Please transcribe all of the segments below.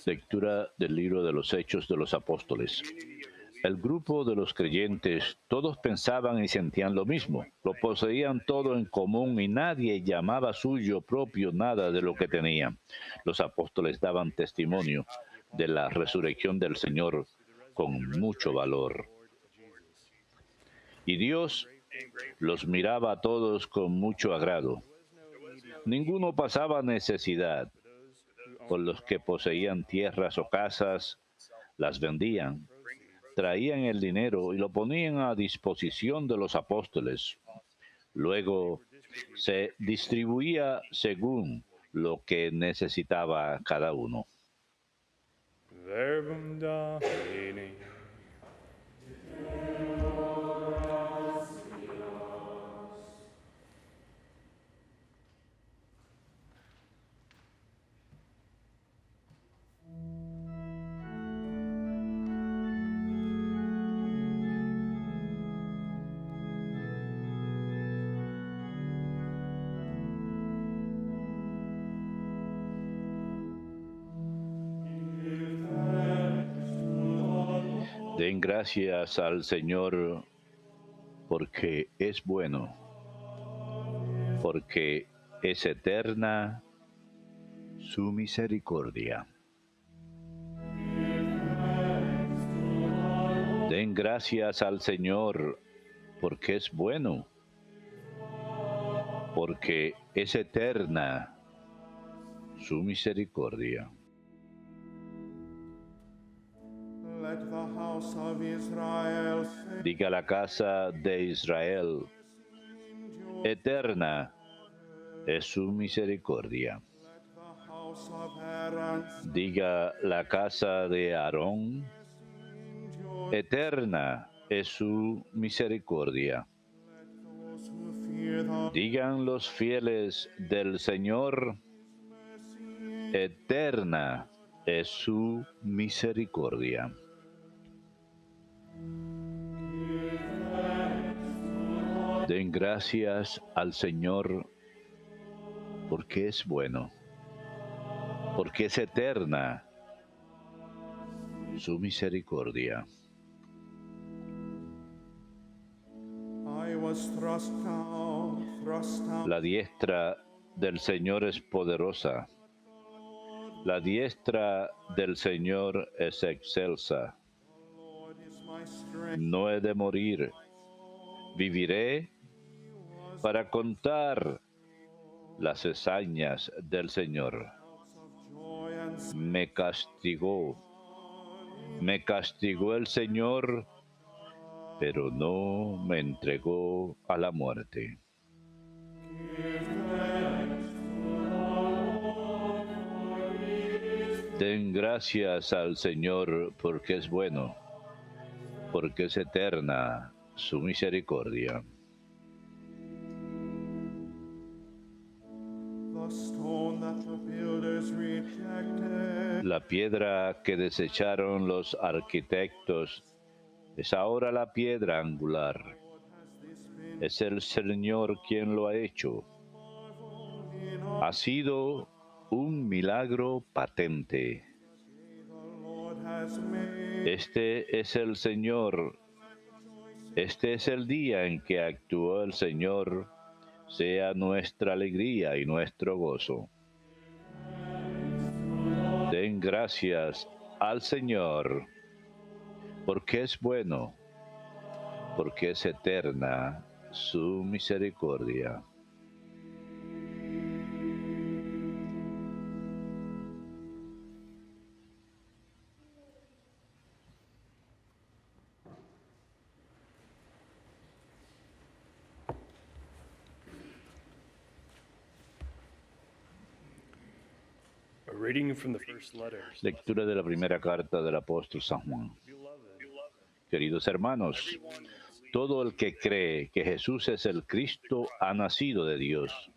Lectura del libro de los Hechos de los Apóstoles. El grupo de los creyentes, todos pensaban y sentían lo mismo, lo poseían todo en común y nadie llamaba suyo propio nada de lo que tenían. Los apóstoles daban testimonio de la resurrección del Señor con mucho valor. Y Dios los miraba a todos con mucho agrado. Ninguno pasaba necesidad. Por los que poseían tierras o casas, las vendían, traían el dinero y lo ponían a disposición de los apóstoles. Luego se distribuía según lo que necesitaba cada uno. Verbum Domini. Den gracias al Señor porque es bueno, porque es eterna su misericordia. Den gracias al Señor porque es bueno, porque es eterna su misericordia. Diga la casa de Israel, eterna es su misericordia. Diga la casa de Aarón, eterna es su misericordia. Digan los fieles del Señor, eterna es su misericordia. Den gracias al Señor porque es bueno, porque es eterna su misericordia. La diestra del Señor es poderosa. La diestra del Señor es excelsa. No he de morir. Viviré para contar las hazañas del Señor. Me castigó el Señor, pero no me entregó a la muerte. Den gracias al Señor porque es bueno, porque es eterna su misericordia. La piedra que desecharon los arquitectos es ahora la piedra angular. Es el Señor quien lo ha hecho. Ha sido un milagro patente. Este es el Señor. Este es el día en que actuó el Señor. Sea nuestra alegría y nuestro gozo. Den gracias al Señor, porque es bueno, porque es eterna su misericordia. Lectura de la primera carta del apóstol San Juan. Queridos hermanos, todo el que cree que Jesús es el Cristo ha nacido de Dios.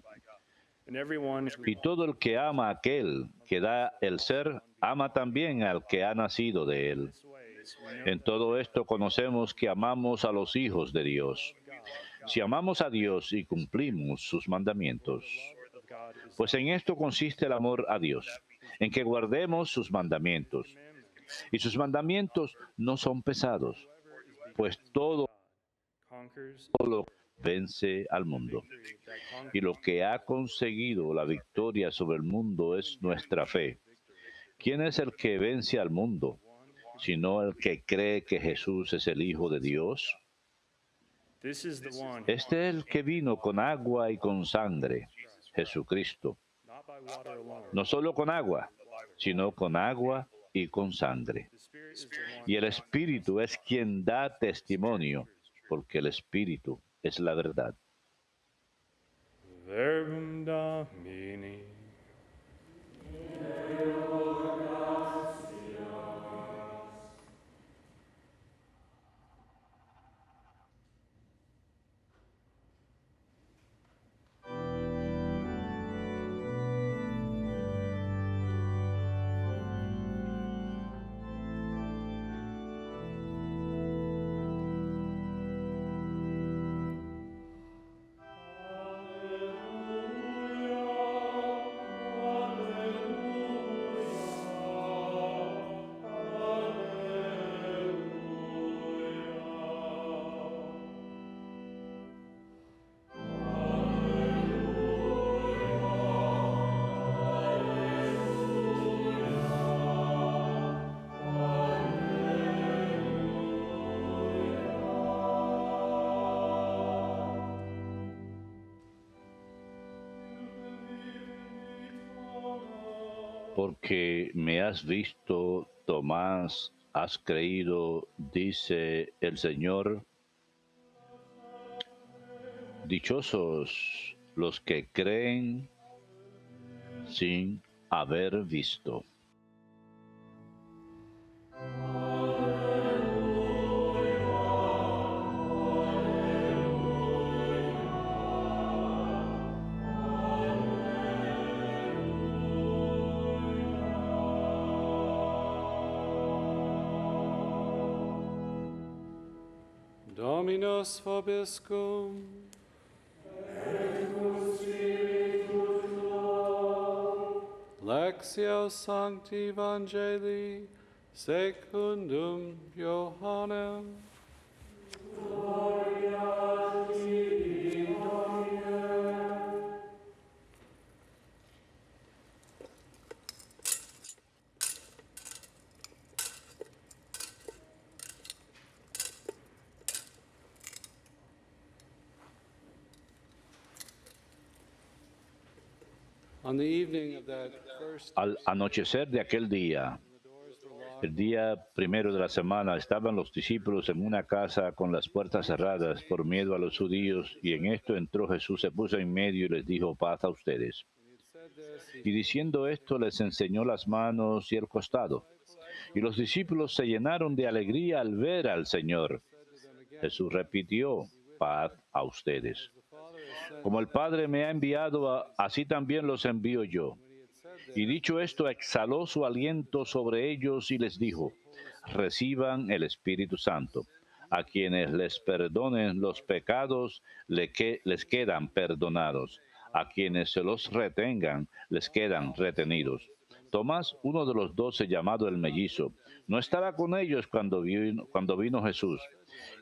Y todo el que ama a aquel que da el ser, ama también al que ha nacido de él. En todo esto conocemos que amamos a los hijos de Dios, si amamos a Dios y cumplimos sus mandamientos. Pues en esto consiste el amor a Dios, en que guardemos sus mandamientos. Y sus mandamientos no son pesados, pues todo conquers lo vence al mundo. victory that conquers Y lo que ha conseguido la victoria sobre el mundo es nuestra fe. ¿Quién es el que vence al mundo, sino el que cree que Jesús es el Hijo de Dios? This is the one Este es el que vino con agua y con sangre, Jesucristo. not by water alone. No solo con agua, sino con agua y con sangre. The Spirit is the one Y el Espíritu es quien da testimonio, porque el Espíritu es la verdad. Verbum Domini. Porque me has visto, Tomás, has creído, dice el Señor. Dichosos los que creen sin haber visto. Dominus vobiscum. Lectio Sancti Evangelii secundum Johannem. On the evening of that first Al anochecer de aquel día, el día primero de la semana, estaban los discípulos en una casa con las puertas cerradas por miedo a los judíos, y en esto entró Jesús, se puso en medio y les dijo: paz a ustedes. Y diciendo esto, les enseñó las manos y el costado. Y los discípulos se llenaron de alegría al ver al Señor. Jesús repitió: paz a ustedes. Como el Padre me ha enviado, así también los envío yo. Y dicho esto, exhaló su aliento sobre ellos y les dijo: reciban el Espíritu Santo. A quienes les perdonen los pecados, les quedan perdonados. A quienes se los retengan, les quedan retenidos. Tomás, uno de los 12, llamado el mellizo, no estaba con ellos cuando vino Jesús.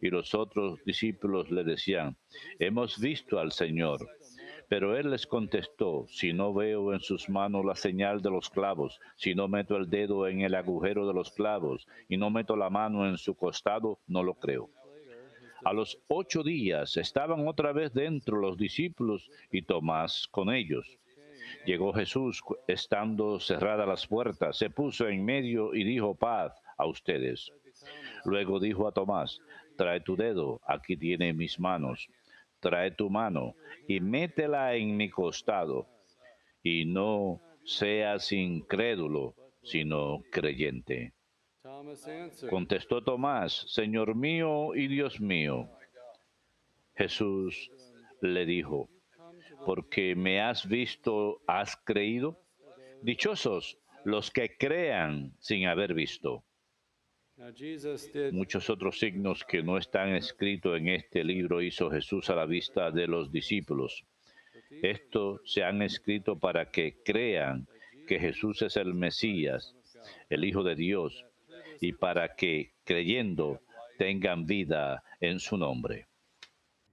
Y los otros discípulos le decían: hemos visto al Señor. Pero él les contestó: si no veo en sus manos la señal de los clavos, si no meto el dedo en el agujero de los clavos y no meto la mano en su costado, no lo creo. A los 8 días estaban otra vez dentro los discípulos y Tomás con ellos. Llegó Jesús, estando cerradas las puertas, se puso en medio y dijo: paz a ustedes. Luego dijo a Tomás: trae tu dedo, aquí tiene mis manos. Trae tu mano y métela en mi costado, y no seas incrédulo, sino creyente. Thomas answered, Contestó Tomás: Señor mío y Dios mío. Jesús le dijo: porque me has visto, ¿has creído? Dichosos los que crean sin haber visto. Now Jesus did Muchos otros signos que no están escritos en este libro hizo Jesús a la vista de los discípulos. Estos se han escrito para que crean que Jesús es el Mesías, el Hijo de Dios, y para que, creyendo, tengan vida en su nombre.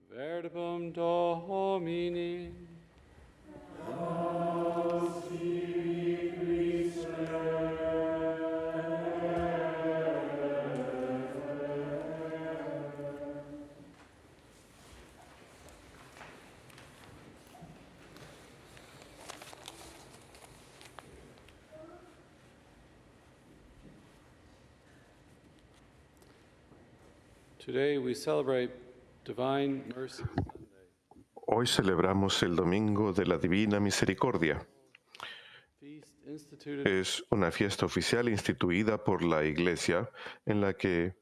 Verbum Domini. Today we celebrate Divine Mercy Sunday. Hoy celebramos el Domingo de la Divina Misericordia. Feast instituted Es una fiesta oficial instituida por la Iglesia en la que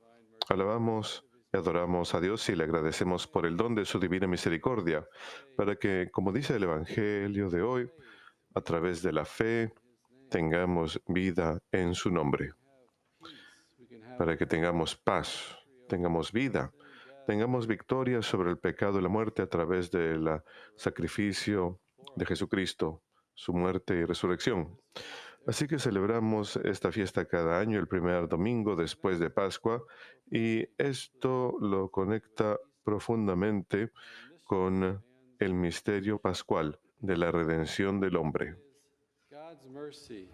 alabamos y adoramos a Dios y le agradecemos por el don de su divina misericordia, para que, como dice el Evangelio de hoy, a través de la fe tengamos vida en su nombre, peace. We can have para que tengamos paz, tengamos vida, tengamos victoria sobre el pecado y la muerte a través del sacrificio de Jesucristo, su muerte y resurrección. Así que celebramos esta fiesta cada año, el primer domingo después de Pascua, y esto lo conecta profundamente con el misterio pascual de la redención del hombre. God's mercy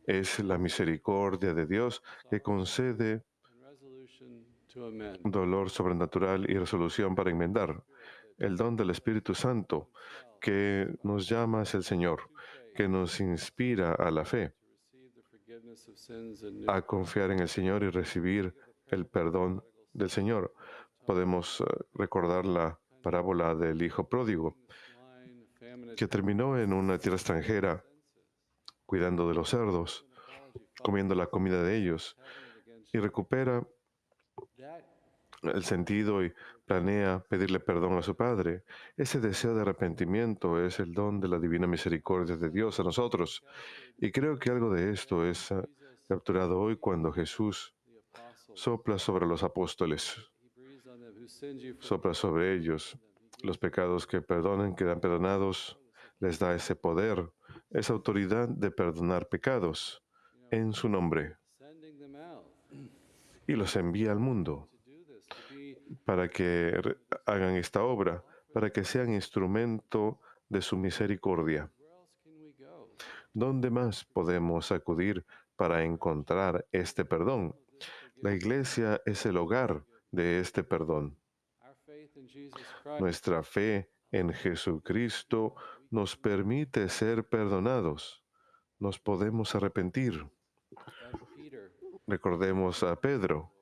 Es la misericordia de Dios que concede and resolution to amend. dolor sobrenatural y resolución para enmendar. El don del Espíritu Santo que nos llama hacia el Señor, que nos inspira a la fe, Receive the forgiveness of sins and new a confiar en el Señor y recibir el perdón del Señor. Podemos recordar la parábola del Hijo Pródigo, wine, famine, que terminó en una tierra extranjera, cuidando de los cerdos, comiendo la comida de ellos, y recupera that el sentido y planea pedirle perdón a su Padre. Ese deseo de arrepentimiento es el don de la divina misericordia de Dios a nosotros. Y creo que algo de esto es capturado hoy cuando Jesús the apostles, sopla sobre los apóstoles, he breathes on them whose sins you forgive. sopla sobre ellos. Los pecados que perdonan, quedan perdonados, les da ese poder, esa autoridad de perdonar pecados en su nombre, Sending them out y los envía al mundo to do this, to be para que hagan esta obra, para que sean instrumento de su misericordia. where else can we go? ¿Dónde más podemos acudir para encontrar este perdón? La Iglesia es el hogar de este perdón. Our faith in Jesus Christ Nuestra fe en Jesucristo nos permite ser perdonados. Nos podemos arrepentir. as Peter Recordemos a Pedro,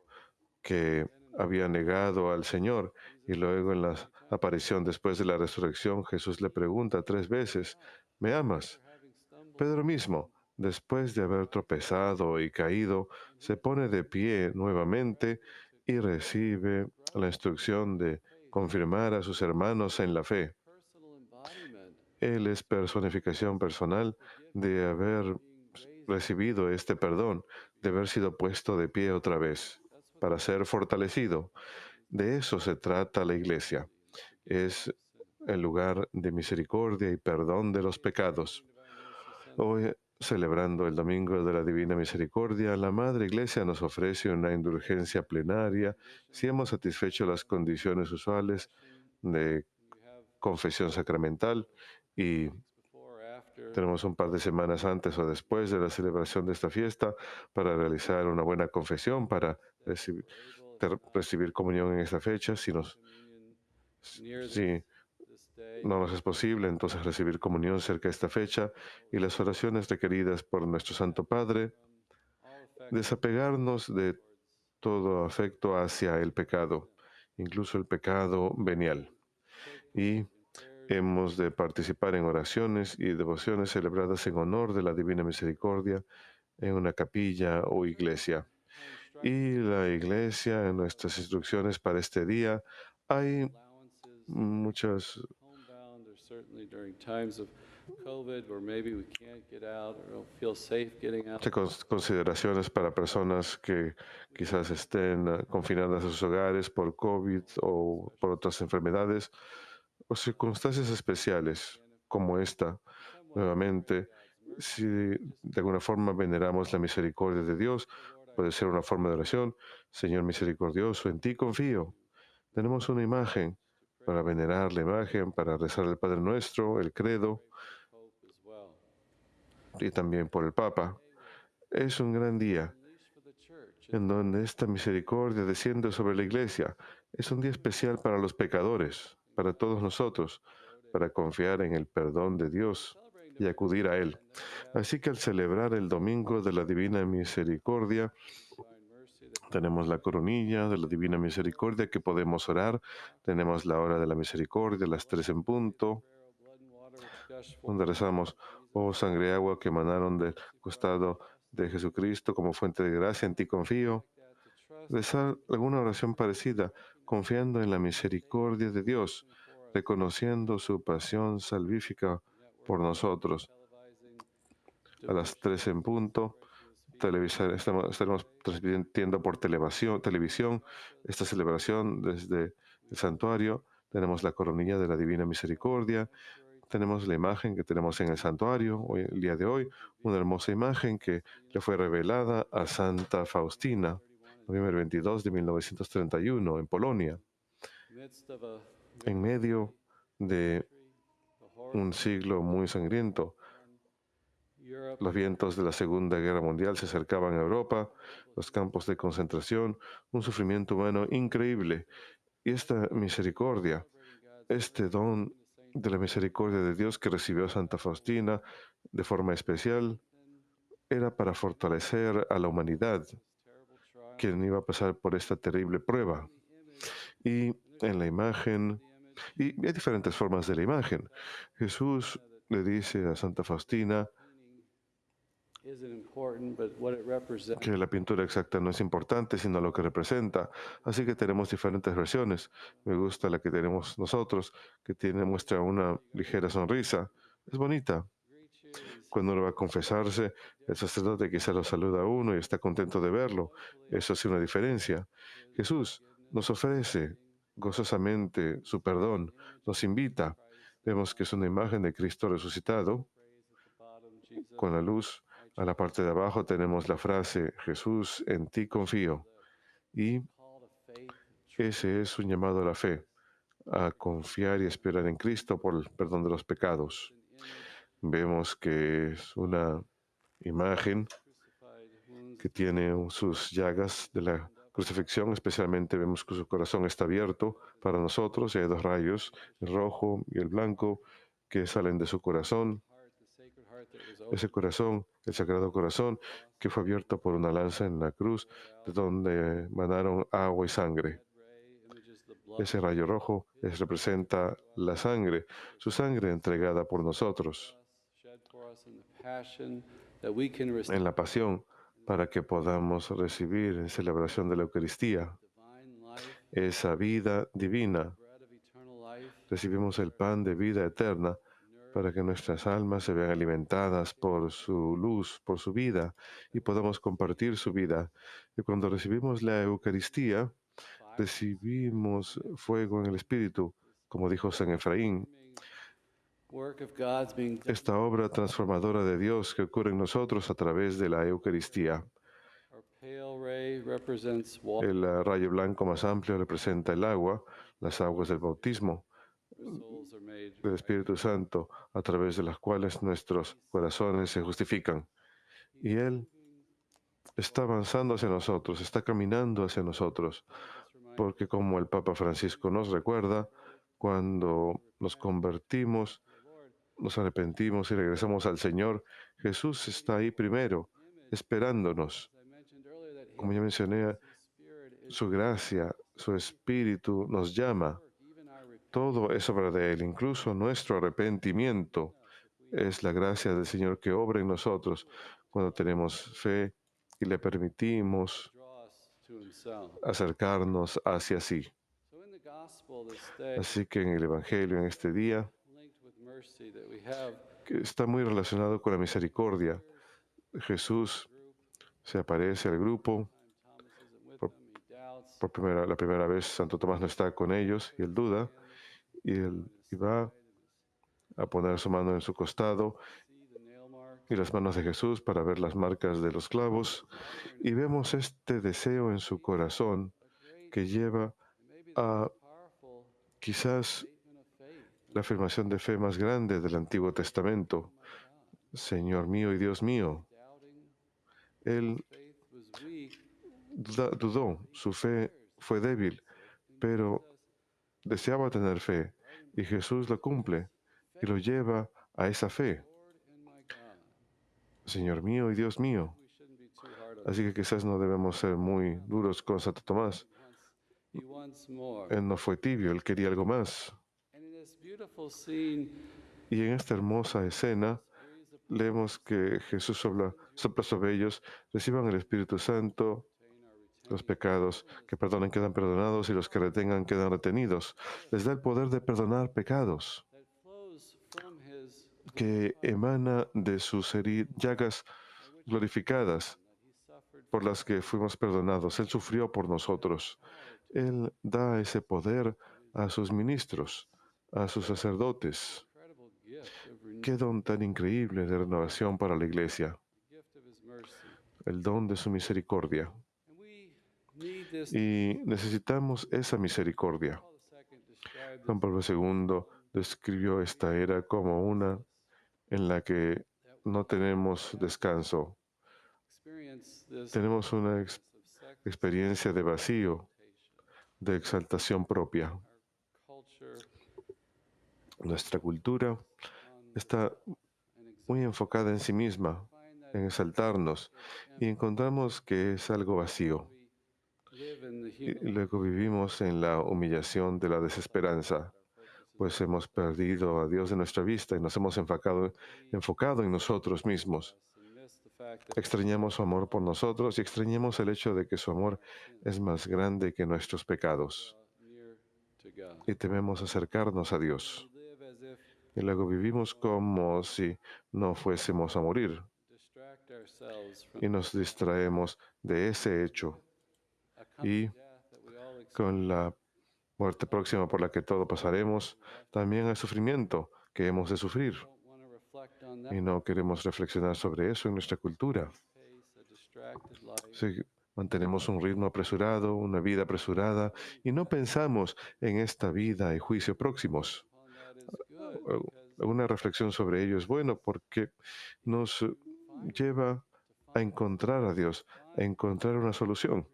que había negado al Señor, y luego en la aparición después de la resurrección, Jesús le pregunta 3 veces, ¿me amas? having stumbled Pedro mismo, después de haber tropezado y caído, se pone de pie nuevamente y recibe la instrucción de confirmar a sus hermanos en la fe. personal embodiment Él es personificación personal de haber recibido este perdón, de haber sido puesto de pie otra vez, para ser fortalecido. De eso se trata la Iglesia. Es el lugar de misericordia y perdón de los pecados. Hoy, celebrando el Domingo de la Divina Misericordia, la Madre Iglesia nos ofrece una indulgencia plenaria si hemos satisfecho las condiciones usuales de confesión sacramental, y before or after tenemos un par de semanas antes o después de la celebración de esta fiesta para realizar una buena confesión, para recibir comunión en esta fecha. communion near Si this day. no nos es posible, entonces recibir comunión cerca de esta fecha, y las oraciones requeridas por nuestro Santo Padre, All effect desapegarnos de todo afecto hacia el pecado, incluso el pecado venial. Y hemos de participar en oraciones y devociones celebradas en honor de la Divina Misericordia en una capilla o iglesia. Y la iglesia, en nuestras instrucciones para este día, hay allowances muchas homebound or certainly during times of COVID where maybe we can't get out or don't feel safe getting out. consideraciones para personas que quizás estén confinadas a sus hogares por COVID o por otras enfermedades o circunstancias especiales como esta. Nuevamente, Si de alguna forma veneramos la misericordia de Dios, puede ser una forma de oración. Señor misericordioso, en ti confío. Tenemos una imagen para venerar la imagen, para rezar el Padre Nuestro, el credo y también por el Papa. Es un gran día en donde esta misericordia desciende sobre la Iglesia. Es un día especial para los pecadores, para todos nosotros, para confiar en el perdón de Dios y acudir a Él. Así que al celebrar el Domingo de la Divina Misericordia, tenemos la coronilla de la Divina Misericordia que podemos orar. Tenemos la hora de la misericordia, las 3 en punto, donde rezamos, oh sangre y agua que emanaron del costado de Jesucristo como fuente de gracia, en ti confío. Rezar alguna oración parecida, confiando en la misericordia de Dios, reconociendo su pasión salvífica por nosotros. A las 3 en punto, estaremos transmitiendo por televisión esta celebración desde el santuario. Tenemos la coronilla de la Divina Misericordia. Tenemos la imagen que tenemos en el santuario hoy, el día de hoy, una hermosa imagen que le fue revelada a Santa Faustina, noviembre 22 de 1931, en Polonia, en medio de un siglo muy sangriento. Los vientos de la Segunda Guerra Mundial se acercaban a Europa, los campos de concentración, un sufrimiento humano increíble. Y esta misericordia, este don de la misericordia de Dios que recibió Santa Faustina de forma especial, era para fortalecer a la humanidad, quien iba a pasar por esta terrible prueba. Y en la imagen, y hay diferentes formas de la imagen. Jesús le dice a Santa Faustina que la pintura exacta no es importante, sino lo que representa. Así que tenemos diferentes versiones. Me gusta la que tenemos nosotros, que muestra una ligera sonrisa. Es bonita. Cuando uno va a confesarse, el sacerdote quizá lo saluda a uno y está contento de verlo. Eso hace una diferencia. Jesús nos ofrece gozosamente su perdón, nos invita. Vemos que es una imagen de Cristo resucitado. Con la luz a la parte de abajo tenemos la frase, Jesús, en ti confío. Y ese es un llamado a la fe, a confiar y esperar en Cristo por el perdón de los pecados. Vemos que es una imagen que tiene sus llagas de la crucifixión, especialmente vemos que su corazón está abierto para nosotros y hay 2 rayos, el rojo y el blanco, que salen de su corazón. Ese corazón, el Sagrado Corazón, que fue abierto por una lanza en la cruz, de donde emanaron agua y sangre. Ese rayo rojo representa la sangre, su sangre entregada por nosotros en la pasión, para que podamos recibir en celebración de la Eucaristía esa vida divina. Recibimos el pan de vida eterna para que nuestras almas se vean alimentadas por su luz, por su vida, y podamos compartir su vida. Y cuando recibimos la Eucaristía, recibimos fuego en el Espíritu, como dijo San Efraín. Esta obra transformadora de Dios que ocurre en nosotros a través de la Eucaristía. El rayo blanco más amplio representa el agua, las aguas del bautismo del Espíritu Santo, a través de las cuales nuestros corazones se justifican. Y Él está avanzando hacia nosotros, está caminando hacia nosotros, porque como el Papa Francisco nos recuerda, cuando nos convertimos, nos arrepentimos y regresamos al Señor, Jesús está ahí primero, esperándonos. Como ya mencioné, su gracia, su Espíritu nos llama. Todo es obra de Él, incluso nuestro arrepentimiento es la gracia del Señor que obra en nosotros cuando tenemos fe y le permitimos acercarnos hacia sí. Así que en el Evangelio, en este día, que está muy relacionado con la misericordia, Jesús se aparece al grupo. La primera vez Santo Tomás no está con ellos y él duda y va a poner su mano en su costado y las manos de Jesús para ver las marcas de los clavos, y vemos este deseo en su corazón que lleva a quizás la afirmación de fe más grande del Antiguo Testamento. Señor mío y Dios mío. Él dudó, su fe fue débil, pero deseaba tener fe, y Jesús lo cumple y lo lleva a esa fe. Señor mío y Dios mío. Así que quizás no debemos ser muy duros con Santo Tomás. Él no fue tibio, él quería algo más. Y en esta hermosa escena leemos que Jesús sopla sobre ellos, reciban el Espíritu Santo, los pecados que perdonen quedan perdonados y los que retengan quedan retenidos. Les da el poder de perdonar pecados que emana de sus llagas glorificadas por las que fuimos perdonados. Él sufrió por nosotros. Él da ese poder a sus ministros, a sus sacerdotes. Qué don tan increíble de renovación para la iglesia. El don de su misericordia. Y necesitamos esa misericordia. Juan Pablo II describió esta era como una en la que no tenemos descanso. Tenemos una experiencia de vacío, de exaltación propia. Nuestra cultura está muy enfocada en sí misma, en exaltarnos, y encontramos que es algo vacío. Y luego vivimos en la humillación de la desesperanza, pues hemos perdido a Dios de nuestra vista y nos hemos enfocado en nosotros mismos. Extrañamos su amor por nosotros y extrañamos el hecho de que su amor es más grande que nuestros pecados. Y tememos acercarnos a Dios. Y luego vivimos como si no fuésemos a morir. Y nos distraemos de ese hecho. Y con la muerte próxima por la que todo pasaremos, también hay sufrimiento que hemos de sufrir. Y no queremos reflexionar sobre eso en nuestra cultura. Si mantenemos un ritmo apresurado, una vida apresurada, y no pensamos en esta vida y juicio próximos. Una reflexión sobre ello es bueno porque nos lleva a encontrar a Dios, a encontrar una solución,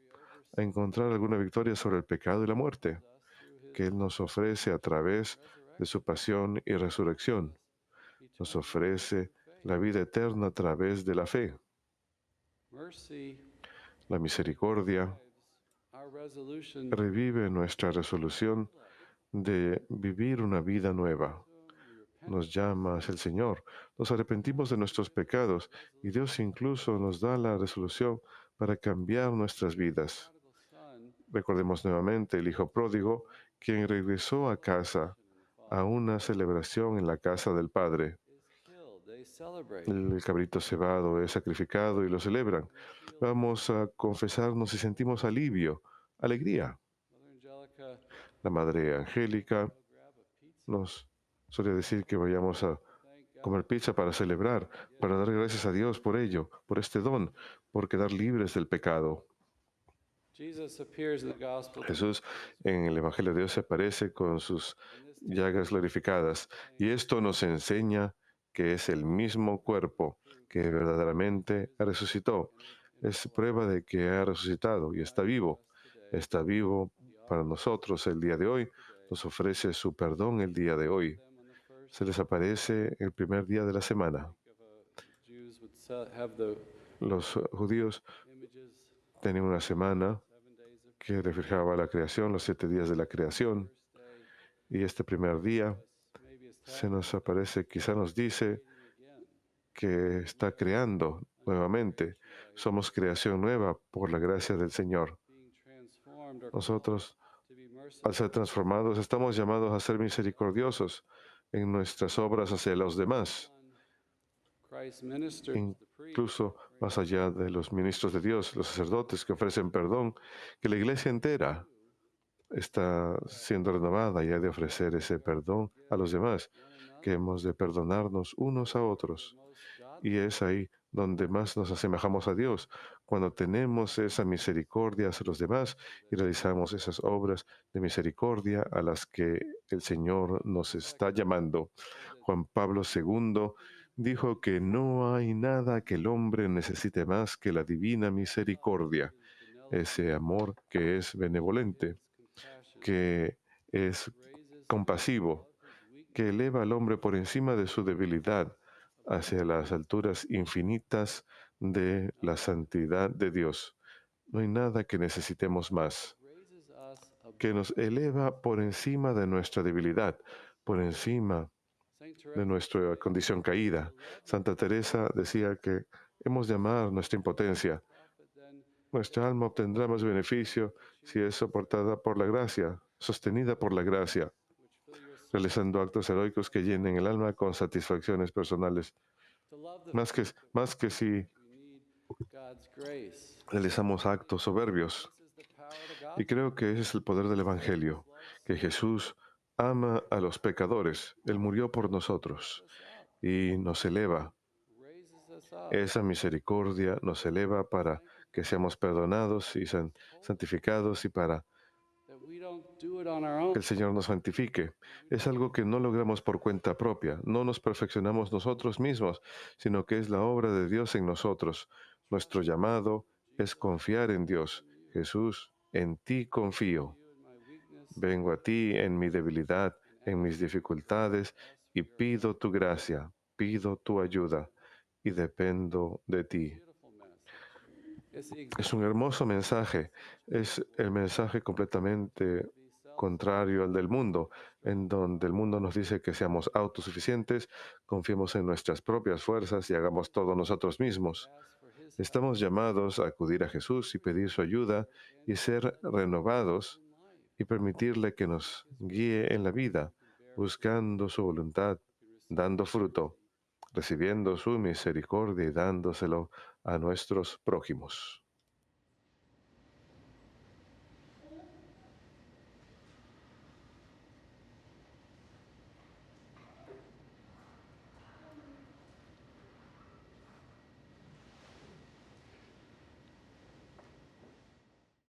a encontrar alguna victoria sobre el pecado y la muerte que Él nos ofrece a través de su pasión y resurrección. Nos ofrece la vida eterna a través de la fe. La misericordia revive nuestra resolución de vivir una vida nueva. Nos llama hacia el Señor, nos arrepentimos de nuestros pecados y Dios incluso nos da la resolución para cambiar nuestras vidas. Recordemos nuevamente el hijo pródigo, quien regresó a casa a una celebración en la casa del Padre. El cabrito cebado es sacrificado y lo celebran. Vamos a confesarnos y sentimos alivio, alegría. La Madre Angélica nos suele decir que vayamos a comer pizza para celebrar, para dar gracias a Dios por ello, por este don, por quedar libres del pecado. Jesús en el Evangelio de Dios se aparece con sus llagas glorificadas y esto nos enseña que es el mismo cuerpo que verdaderamente resucitó. Es prueba de que ha resucitado y está vivo. Está vivo para nosotros el día de hoy. Nos ofrece su perdón el día de hoy. Se les aparece el primer día de la semana. Los judíos tenían una semana que reflejaba la creación, los 7 días de la creación. Y este primer día se nos aparece, quizá nos dice que está creando nuevamente. Somos creación nueva por la gracia del Señor. Nosotros, al ser transformados, estamos llamados a ser misericordiosos en nuestras obras hacia los demás. Incluso más allá de los ministros de Dios, los sacerdotes que ofrecen perdón, que la iglesia entera está siendo renovada y ha de ofrecer ese perdón a los demás, que hemos de perdonarnos unos a otros. Y es ahí donde más nos asemejamos a Dios, cuando tenemos esa misericordia hacia los demás y realizamos esas obras de misericordia a las que el Señor nos está llamando. Juan Pablo II dijo que no hay nada que el hombre necesite más que la divina misericordia, ese amor que es benevolente, que es compasivo, que eleva al hombre por encima de su debilidad hacia las alturas infinitas de la santidad de Dios. No hay nada que necesitemos más, que nos eleva por encima de nuestra debilidad, por encima de nuestra condición caída. Santa Teresa decía que hemos de amar nuestra impotencia. Nuestra alma obtendrá más beneficio si es soportada por la gracia, sostenida por la gracia, realizando actos heroicos que llenen el alma con satisfacciones personales, más que si realizamos actos soberbios. Y creo que ese es el poder del Evangelio, que Jesús ama a los pecadores. Él murió por nosotros y nos eleva. Esa misericordia nos eleva para que seamos perdonados y santificados y para que el Señor nos santifique. Es algo que no logramos por cuenta propia, no nos perfeccionamos nosotros mismos, sino que es la obra de Dios en nosotros. Nuestro llamado es confiar en Dios. Jesús, en ti confío. Vengo a ti en mi debilidad, en mis dificultades, y pido tu gracia, pido tu ayuda, y dependo de ti. Es un hermoso mensaje, es el mensaje completamente contrario al del mundo, en donde el mundo nos dice que seamos autosuficientes, confiemos en nuestras propias fuerzas y hagamos todo nosotros mismos. Estamos llamados a acudir a Jesús y pedir su ayuda y ser renovados y permitirle que nos guíe en la vida, buscando su voluntad, dando fruto, recibiendo su misericordia y dándoselo a nuestros prójimos.